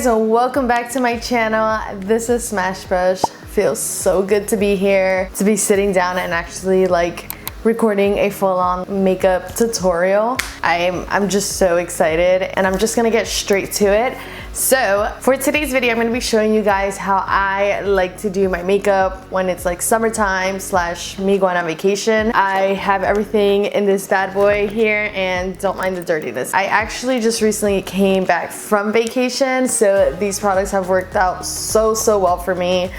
guys, and welcome back to my channel. This is Smashbrush. Feels so good to be here, to be sitting down and actually like recording a full-on makeup tutorial. I'm just so excited, and I'm just gonna get straight to it. So for today's video, I'm gonna be showing you guys how I like to do my makeup when it's like summertime / me going on vacation. I have everything in this bad boy here, and don't mind the dirtiness. I actually just recently came back from vacation, so these products have worked out so well for me.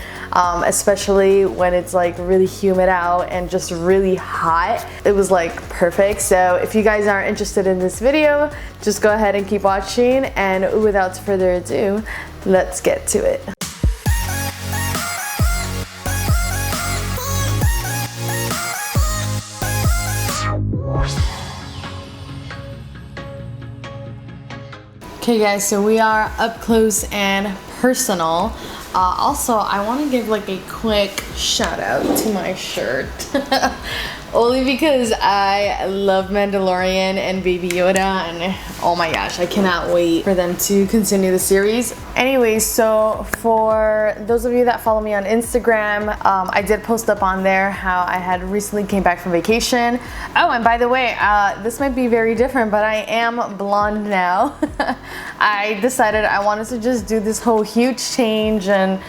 Especially when it's like really humid out and just really hot. It was like perfect. So if you guys are interested in this video, just go ahead and keep watching, and without further ado, let's get to it. Okay guys, so we are up close and personal. Also, I want to give like a quick shout out to my shirt. Only because I love Mandalorian and Baby Yoda, and oh my gosh, I cannot wait for them to continue the series. Anyways, so for those of you that follow me on Instagram, I did post up on there how I had recently came back from vacation. Oh, and by the way, this might be very different, but I am blonde now. I decided I wanted to just do this whole huge change, and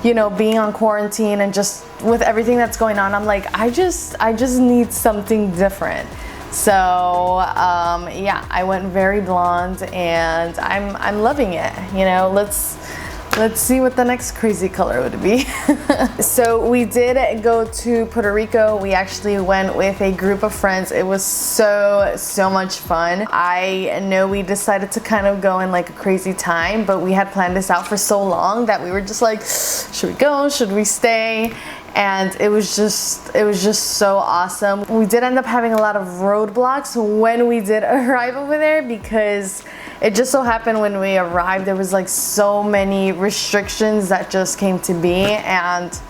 you know, being on quarantine and just with everything that's going on, I'm like, I just need something different. So yeah, I went very blonde, and I'm loving it. You know, let's see what the next crazy color would be. So we did go to Puerto Rico. We actually went with a group of friends. It was so much fun. I know we decided to kind of go in like a crazy time, but we had planned this out for so long that we were just like, should we go? Should we stay? And it was just so awesome. We did end up having a lot of roadblocks when we did arrive over there, because it just so happened when we arrived there was like so many restrictions that just came to be, and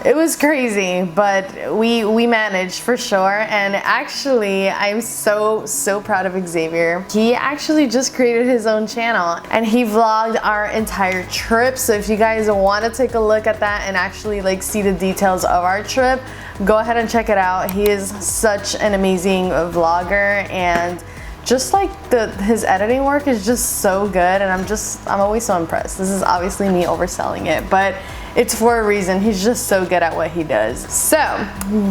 it was crazy, but we managed for sure. And actually, I'm so proud of Xavier. He actually just created his own channel, and he vlogged our entire trip. So if you guys want to take a look at that and actually like see the details of our trip, go ahead and check it out. He is such an amazing vlogger, and just like his editing work is just so good, and I'm always so impressed. This is obviously me overselling it, but it's for a reason. He's just so good at what he does. So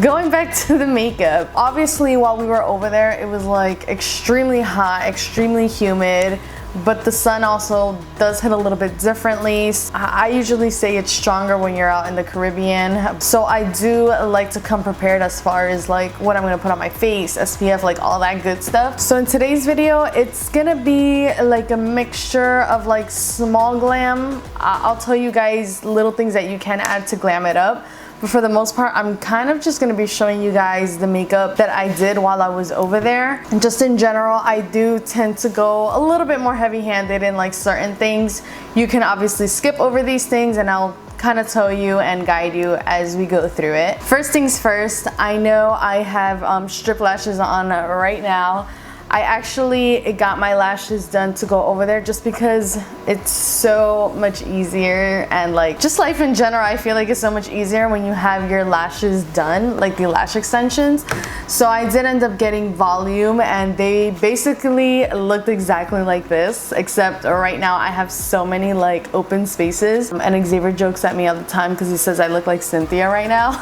going back to the makeup, obviously while we were over there, it was like extremely hot, extremely humid, but the sun also does hit a little bit differently. I usually say it's stronger when you're out in the Caribbean, so I do like to come prepared as far as like what I'm gonna put on my face, SPF, like all that good stuff. So in today's video, it's gonna be like a mixture of like small glam. I'll tell you guys little things that you can add to glam it up. But for the most part, I'm kind of just going to be showing you guys the makeup that I did while I was over there. And just in general, I do tend to go a little bit more heavy-handed in like certain things. You can obviously skip over these things, and I'll kind of tell you and guide you as we go through it. First things first, I know I have strip lashes on right now. I actually got my lashes done to go over there just because it's so much easier, and like just life in general, I feel like it's so much easier when you have your lashes done, like the lash extensions. So I did end up getting volume, and they basically looked exactly like this, except right now I have so many like open spaces, and Xavier jokes at me all the time because he says I look like Cynthia right now.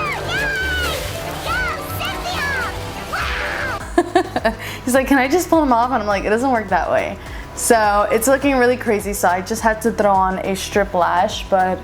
He's like, can I just pull them off? And I'm like, it doesn't work that way. So it's looking really crazy, so I just had to throw on a strip lash. But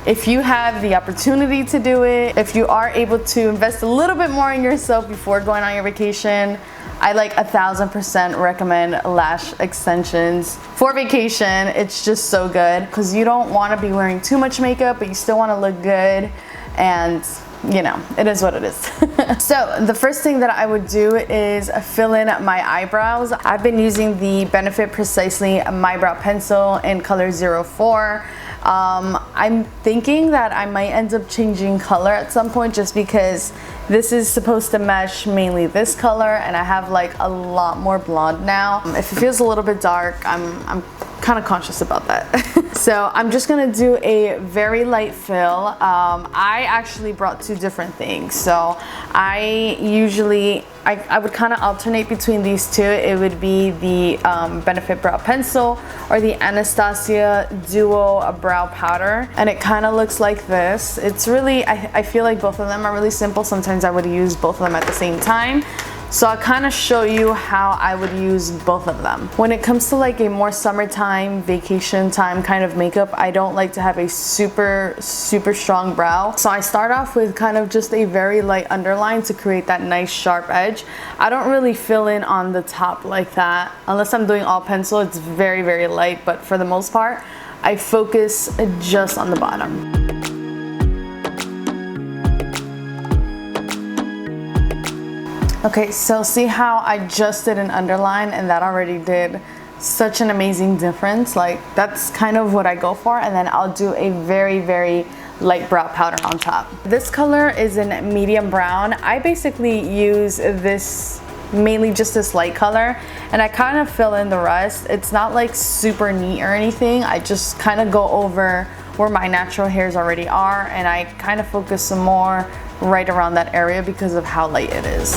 if you have the opportunity to do it, if you are able to invest a little bit more in yourself before going on your vacation, I like 1000% recommend lash extensions. For vacation, it's just so good because you don't want to be wearing too much makeup, but you still want to look good, and you know, it is what it is. So the first thing that I would do is fill in my eyebrows. I've been using the Benefit Precisely My Brow Pencil in color 04. I'm thinking that I might end up changing color at some point, just because this is supposed to match mainly this color, and I have like a lot more blonde now. If it feels a little bit dark, I'm kind of conscious about that. So I'm just gonna do a very light fill. I actually brought two different things. So I would kind of alternate between these two. It would be the Benefit Brow Pencil or the Anastasia Duo Brow Powder. And it kind of looks like this. It's really, I feel like both of them are really simple. Sometimes I would use both of them at the same time. So I'll kind of show you how I would use both of them. When it comes to like a more summertime, vacation time kind of makeup, I don't like to have a super strong brow. So I start off with kind of just a very light underline to create that nice sharp edge. I don't really fill in on the top like that. Unless I'm doing all pencil, it's very light, but for the most part, I focus just on the bottom. Okay, so see how I just did an underline and that already did such an amazing difference. Like that's kind of what I go for, and then I'll do a very light brow powder on top. This color is in medium brown. I basically use this mainly just this light color, and I kind of fill in the rest. It's not like super neat or anything. I just kind of go over where my natural hairs already are, and I kind of focus some more right around that area because of how light it is.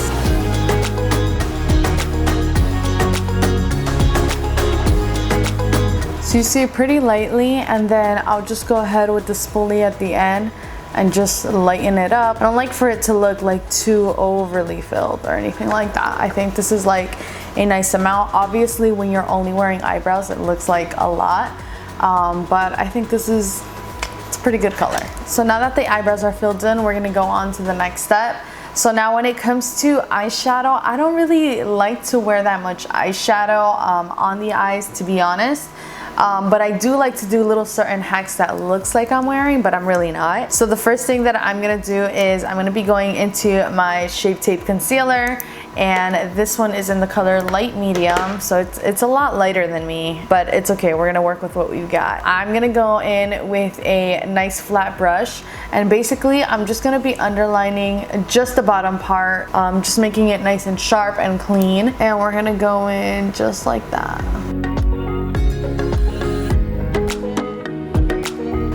So you see it pretty lightly, and then I'll just go ahead with the spoolie at the end and just lighten it up. I don't like for it to look like too overly filled or anything like that. I think this is like a nice amount. Obviously when you're only wearing eyebrows it looks like a lot, but I think this is a pretty good color. So now that the eyebrows are filled in, we're gonna go on to the next step. So now when it comes to eyeshadow, I don't really like to wear that much eyeshadow on the eyes, to be honest. But I do like to do little certain hacks that looks like I'm wearing, but I'm really not. So the first thing that I'm gonna do is I'm gonna be going into my Shape Tape Concealer, and this one is in the color light medium, so it's a lot lighter than me, but it's okay, we're gonna work with what we've got. I'm gonna go in with a nice flat brush, and basically I'm just gonna be underlining just the bottom part, just making it nice and sharp and clean, and we're gonna go in just like that.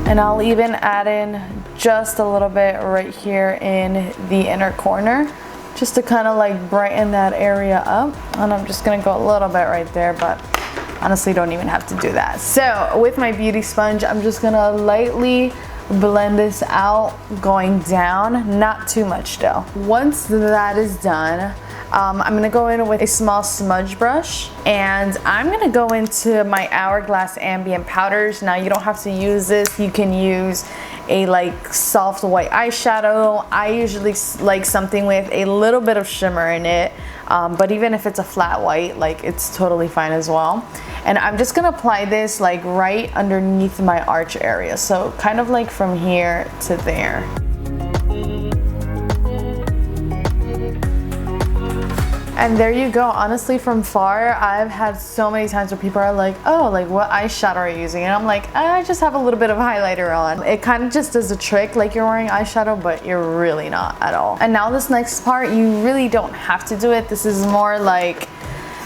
And I'll even add in just a little bit right here in the inner corner, just to kind of like brighten that area up. And I'm just gonna go a little bit right there, but honestly don't even have to do that. So with my beauty sponge, I'm just gonna lightly blend this out going down, not too much though. Once that is done, I'm gonna go in with a small smudge brush, and I'm gonna go into my Hourglass Ambient Powders. Now you don't have to use this, you can use a like soft white eyeshadow. I usually like something with a little bit of shimmer in it, but even if it's a flat white, like it's totally fine as well. And I'm just gonna apply this like right underneath my arch area, so kind of like from here to there. And there you go. Honestly, from far, I've had so many times where people are like, oh, like what eyeshadow are you using? And I'm like, I just have a little bit of highlighter on. It kind of just does a trick like you're wearing eyeshadow, but you're really not at all. And now this next part, you really don't have to do it. This is more like,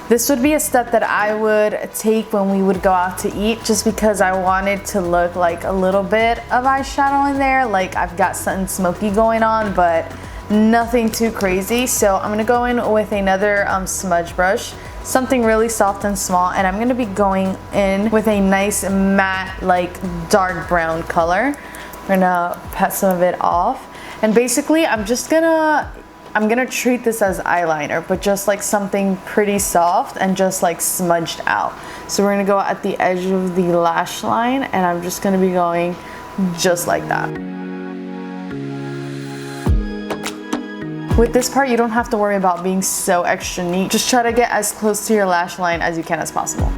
this would be a step that I would take when we would go out to eat, just because I wanted to look like a little bit of eyeshadow in there. Like I've got something smoky going on, but nothing too crazy. So I'm gonna go in with another smudge brush, something really soft and small, and I'm gonna be going in with a nice matte, like dark brown color. I'm gonna pat some of it off, and basically I'm gonna treat this as eyeliner, but just like something pretty soft and just like smudged out. So we're gonna go at the edge of the lash line, and I'm just gonna be going just like that. With this part, you don't have to worry about being so extra neat. Just try to get as close to your lash line as you can as possible.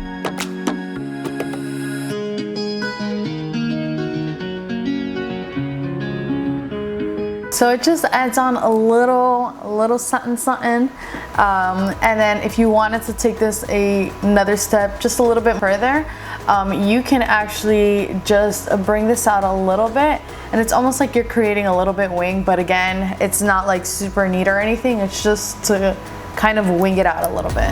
So it just adds on a little something. And then if you wanted to take this another step, just a little bit further, you can actually just bring this out a little bit, and it's almost like you're creating a little bit wing, but again, it's not like super neat or anything. It's just to kind of wing it out a little bit.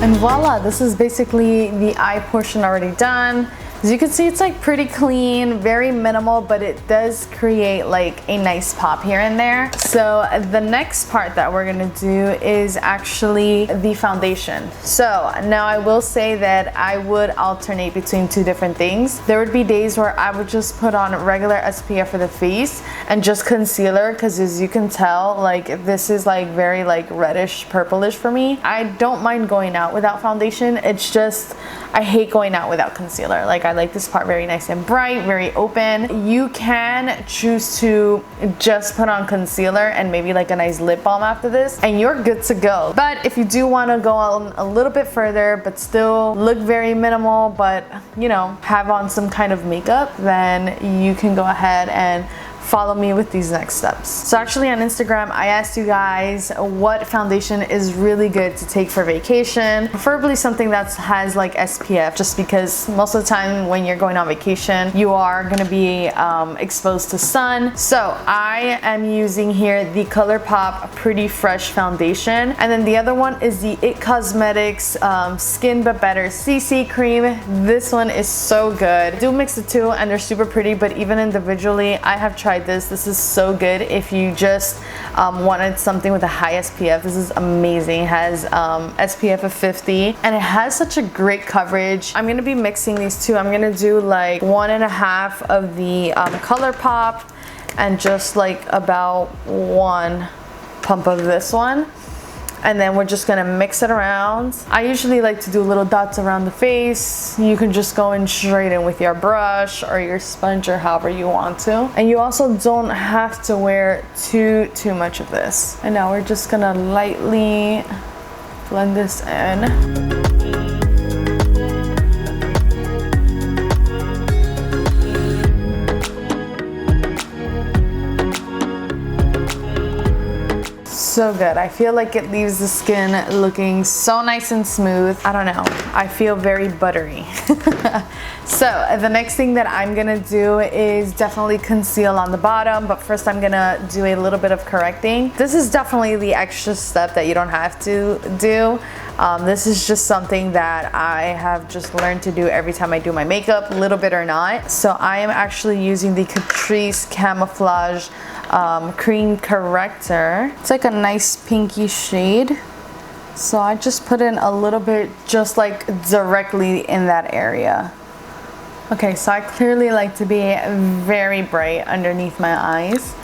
And voila, this is basically the eye portion already done. As you can see, it's like pretty clean, very minimal, but it does create like a nice pop here and there. So the next part that we're gonna do is actually the foundation. So now I will say that I would alternate between two different things. There would be days where I would just put on regular SPF for the face and just concealer, because as you can tell, like this is like very like reddish purplish for me. I don't mind going out without foundation. It's just I hate going out without concealer. Like I like this part very nice and bright, very open. You can choose to just put on concealer and maybe like a nice lip balm after this, and you're good to go. But if you do want to go on a little bit further but still look very minimal, but you know, have on some kind of makeup, then you can go ahead and follow me with these next steps. So actually on Instagram, I asked you guys what foundation is really good to take for vacation, preferably something that has like SPF, just because most of the time when you're going on vacation, you are gonna be exposed to sun. So I am using here the ColourPop Pretty Fresh foundation, and then the other one is the IT Cosmetics Skin But Better CC cream. This one is so good. I do mix the two and they're super pretty, but even individually, I have tried this. This is so good if you just wanted something with a high SPF. This is amazing. It has SPF of 50 and it has such a great coverage. I'm gonna be mixing these two. I'm gonna do like 1.5 of the ColourPop and just like about 1 pump of this one. And then we're just gonna mix it around. I usually like to do little dots around the face. You can just go in straight in with your brush or your sponge or however you want to. And you also don't have to wear too much of this. And now we're just gonna lightly blend this in. So good. I feel like it leaves the skin looking so nice and smooth. I don't know. I feel very buttery. So the next thing that I'm gonna do is definitely conceal on the bottom, but first I'm gonna do a little bit of correcting. This is definitely the extra step that you don't have to do. This is just something that I have just learned to do every time I do my makeup, little bit or not. So I am actually using the Catrice Camouflage cream corrector. It's like a nice pinky shade. So I just put in a little bit just like directly in that area. Okay, so I clearly like to be very bright underneath my eyes.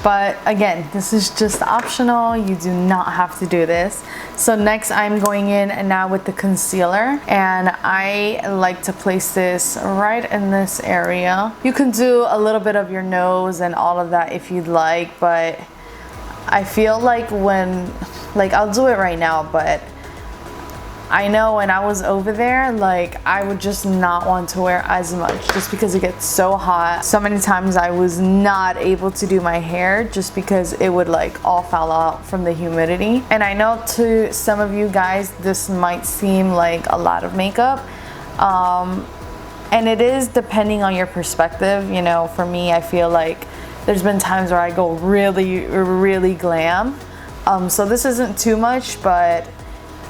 But again, this is just optional. You do not have to do this. So next I'm going in and now with the concealer, and I like to place this right in this area. You can do a little bit of your nose and all of that if you'd like, but I feel like I'll do it right now, but I know when I was over there, like I would just not want to wear as much just because it gets so hot. So many times I was not able to do my hair just because it would like all fall out from the humidity. And I know to some of you guys this might seem like a lot of makeup, and it is depending on your perspective. You know, for me, I feel like there's been times where I go really glam. So this isn't too much, but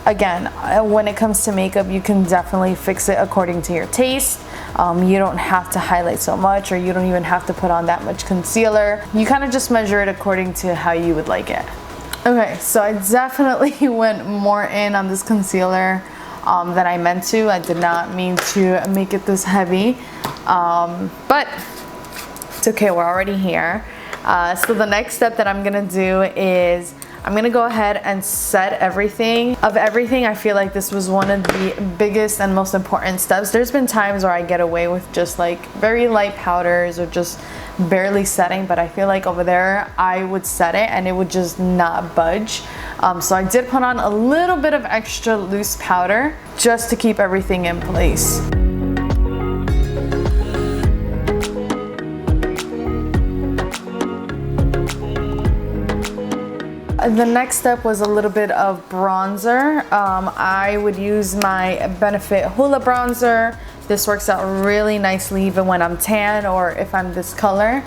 again, when it comes to makeup, you can definitely fix it according to your taste. You don't have to highlight so much, or you don't even have to put on that much concealer. You kind of just measure it according to how you would like it. Okay, so I definitely went more in on this concealer than I meant to. I did not mean to make it this heavy, but it's okay, we're already here. So the next step that I'm gonna do is I'm gonna go ahead and set everything. Of everything, I feel like this was one of the biggest and most important steps. There's been times where I get away with just like very light powders or just barely setting, but I feel like over there I would set it and it would just not budge. So I did put on a little bit of extra loose powder just to keep everything in place. The next step was a little bit of bronzer. I would use my Benefit Hoola bronzer. This works out really nicely even when I'm tan or if I'm this color.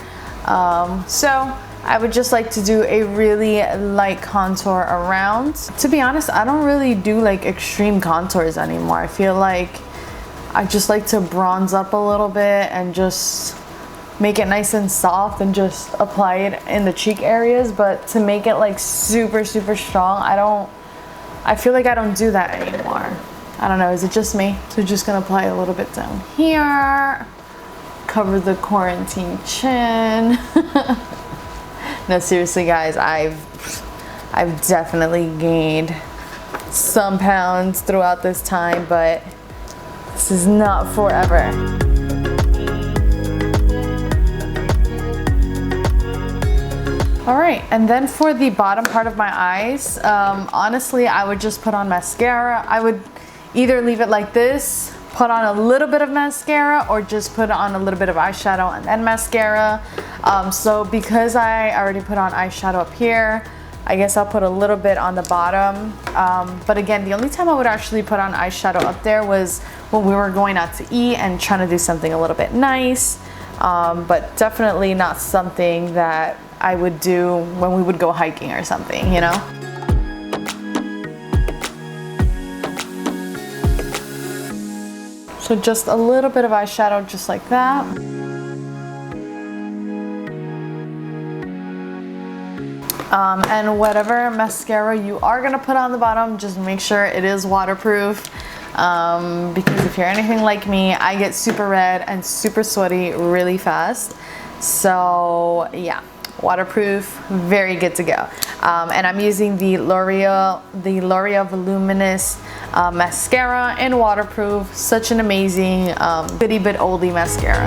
So I would just like to do a really light contour around. To be honest, I don't really do like extreme contours anymore. I feel like I just like to bronze up a little bit and just make it nice and soft and just apply it in the cheek areas. But to make it like super strong, I feel like I don't do that anymore. I don't know, is it just me? So just gonna apply a little bit down here, cover the quarantine chin. No, seriously guys, I've definitely gained some pounds throughout this time, but this is not forever. All right, and then for the bottom part of my eyes, honestly, I would just put on mascara. I would either leave it like this, put on a little bit of mascara, or just put on a little bit of eyeshadow and then mascara. So because I already put on eyeshadow up here, I guess I'll put a little bit on the bottom. But again, the only time I would actually put on eyeshadow up there was when we were going out to eat and trying to do something a little bit nice. But definitely not something that I would do when we would go hiking or something, you know? So just a little bit of eyeshadow just like that. And whatever mascara you are gonna put on the bottom, just make sure it is waterproof. Because if you're anything like me, I get super red and super sweaty really fast. So yeah, waterproof, very good to go. And I'm using the L'Oreal Voluminous mascara in waterproof. Such an amazing goodie but oldie mascara.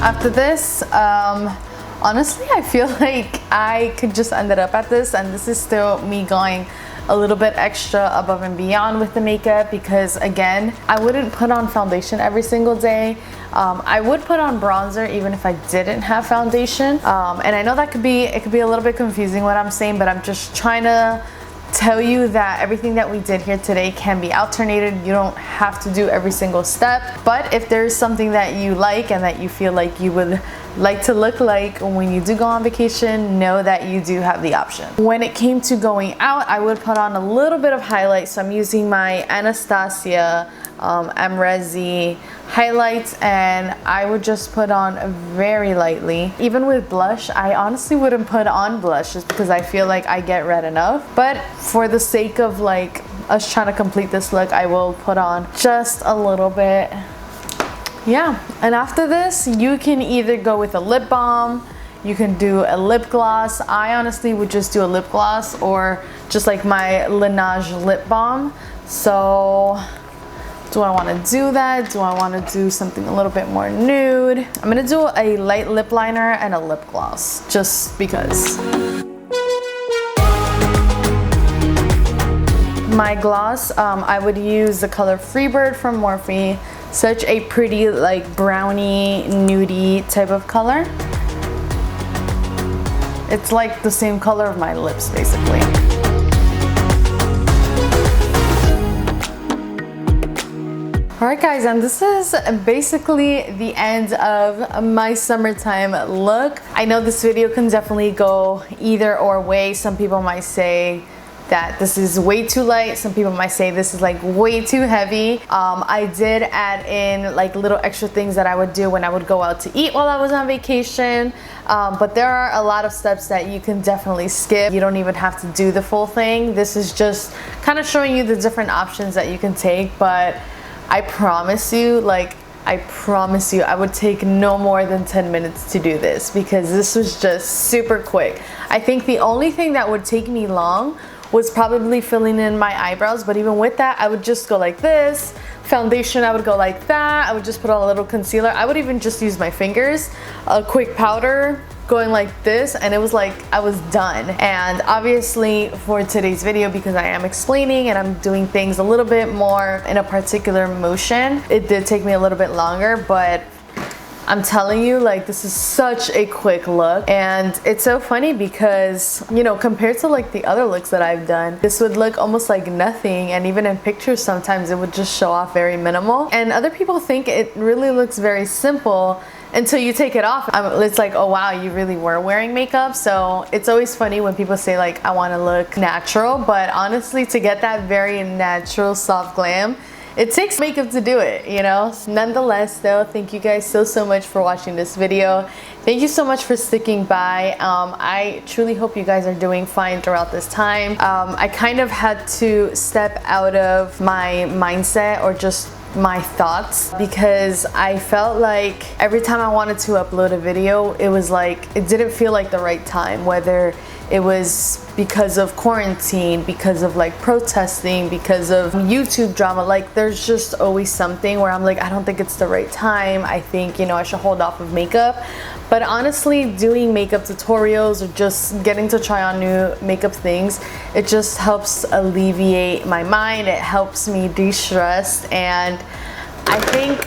After this, honestly, I feel like I could just end it up at this, and this is still me going a little bit extra above and beyond with the makeup, because again, I wouldn't put on foundation every single day. I would put on bronzer even if I didn't have foundation. And I know that it could be a little bit confusing what I'm saying, but I'm just trying to tell you that everything that we did here today can be alternated. You don't have to do every single step, but if there's something that you like and that you feel like you would like to look like when you do go on vacation, know that you do have the option. When it came to going out, I would put on a little bit of highlight. So I'm using my Anastasia Amrezi highlights, and I would just put on very lightly. Even with blush, I honestly wouldn't put on blush just because I feel like I get red enough. But for the sake of like us trying to complete this look, I will put on just a little bit. Yeah, and after this, you can either go with a lip balm, you can do a lip gloss. I honestly would just do a lip gloss, or just like my Laneige lip balm. So do I want to do that? Do I want to do something a little bit more nude? I'm going to do a light lip liner and a lip gloss, just because. My gloss, I would use the color Freebird from Morphe. Such a pretty like brownie, nudie type of color. It's like the same color of my lips basically. Alright guys, and this is basically the end of my summertime look. I know this video can definitely go either or way. Some people might say that this is way too light. Some people might say this is like way too heavy. I did add in like little extra things that I would do when I would go out to eat while I was on vacation. But there are a lot of steps that you can definitely skip. You don't even have to do the full thing. This is just kind of showing you the different options that you can take. But I promise you, I would take no more than 10 minutes to do this, because this was just super quick. I think the only thing that would take me long was probably filling in my eyebrows, but even with that, I would just go like this. Foundation, I would go like that. I would just put on a little concealer. I would even just use my fingers, a quick powder, going like this, and it was like I was done. And obviously for today's video, because I am explaining and I'm doing things a little bit more in a particular motion, it did take me a little bit longer, but I'm telling you, like, this is such a quick look, and it's so funny because, you know, compared to like the other looks that I've done, this would look almost like nothing, and even in pictures sometimes it would just show off very minimal, and other people think it really looks very simple until you take it off. It's like, oh wow, you really were wearing makeup. So it's always funny when people say like, I want to look natural, but honestly, to get that very natural soft glam, it takes makeup to do it, you know? Nonetheless though, thank you guys so much for watching this video. Thank you so much for sticking by. I truly hope you guys are doing fine throughout this time. I kind of had to step out of my mindset, or just my thoughts, because I felt like every time I wanted to upload a video, it was like, it didn't feel like the right time, whether it was because of quarantine, because of like protesting, because of YouTube drama. Like, there's just always something where I'm like, I don't think it's the right time. I think, you know, I should hold off of makeup. But honestly, doing makeup tutorials or just getting to try on new makeup things, it just helps alleviate my mind. It helps me de-stress, and I think,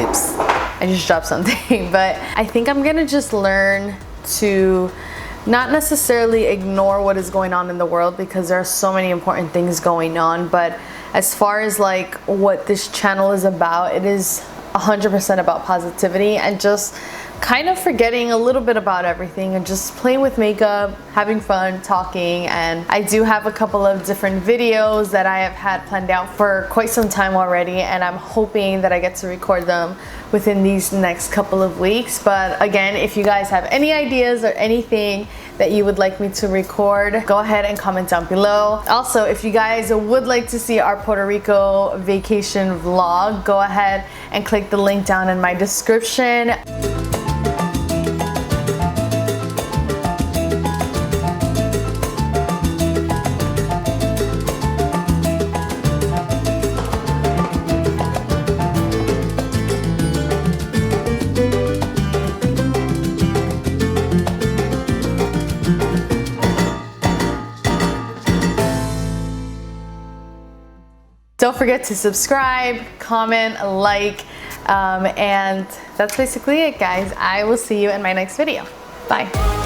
oops, I just dropped something, but I think I'm gonna just learn to not necessarily ignore what is going on in the world, because there are so many important things going on, but as far as like what this channel is about, it is 100% about positivity and just kind of forgetting a little bit about everything and just playing with makeup, having fun, talking. And I do have a couple of different videos that I have had planned out for quite some time already, and I'm hoping that I get to record them within these next couple of weeks. But again, if you guys have any ideas or anything that you would like me to record, go ahead and comment down below. Also, if you guys would like to see our Puerto Rico vacation vlog, go ahead and click the link down in my description. Don't forget to subscribe, comment, like, and that's basically it, guys. I will see you in my next video. Bye.